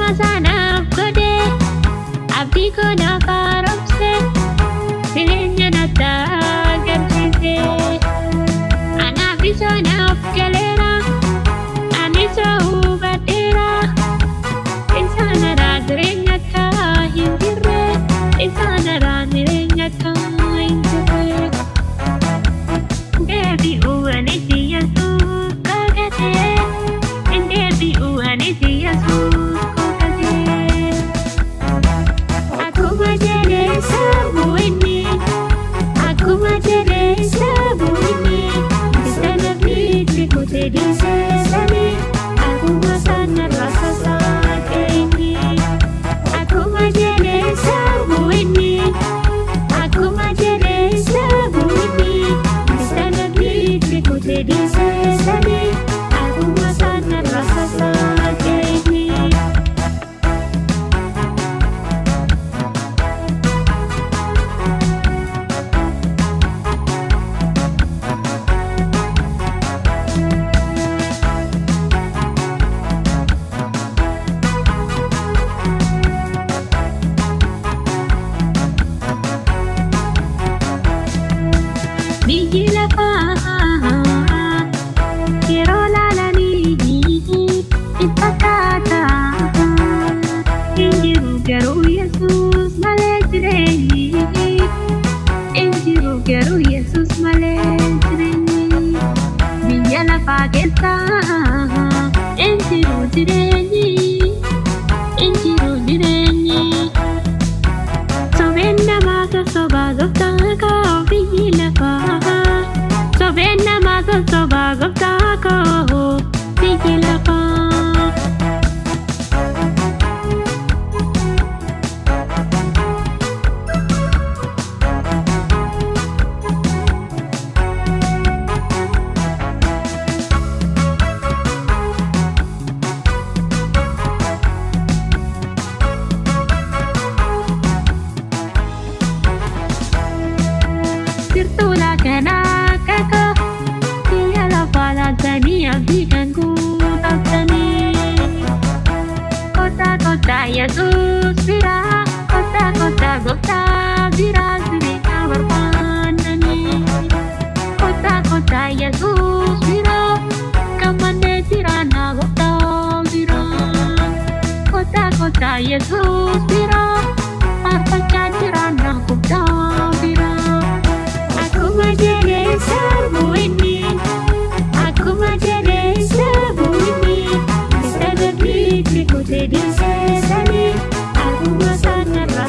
Akkuma sanaaf godhe abdii koo naaf haaromse jireenya natti agarsiise. Anaaf isa naaf galeera anis hubadheera isaan irraa jireenya akka hin jirre isaan irraa jireenya akka hin jirre. Deebi'uu ani si Yesuus kakate deebi'uu ani si Yesuus kakate. Akkuma jedhee sammuu inni akkuma jedhee sammuu inni isa namni kutee dhiisee sanii akkuma sanarraa sasaaqee inni. Akkuma jedhee sammuu inni akkuma jedhee sammuu inni isa namni kutee dhiisee sanii akkuma sanarraa sasaaqee inni. Biyyi lafaa yeroo laalanii hin fakkaata hin jiru garuu Yesuus malee jireenyi hin jiru garuu Yesuus malee jireenyi. Biyya lafaa keessa hin jiru jireenyi hin jiru jireenyi. Sobeen namaa sossobaa gooftaa koo biyyi lafaa. Sobeen namaa sossobaa gooftaa koo biyyi lafaa. Sirtuu laakanaa kakoo biyya lafaa laatanii abdii kan guutatanii. Kottaa kottaa Yesuus biraa kottaa kottaa gooftaa biraa jireenya barbaadanii. Kottaa kottaa Yesuus biraa gammannee jiraannaa gooftaa biraa. Kottaa kottaa Yesuus biraa faarfachaa jiraannaa gooftaa biraa. Akkuma jedhee sammuu inni akkuma jedhee sammuu inni isa namni kutee dhiisee sanii akkuma sanarraa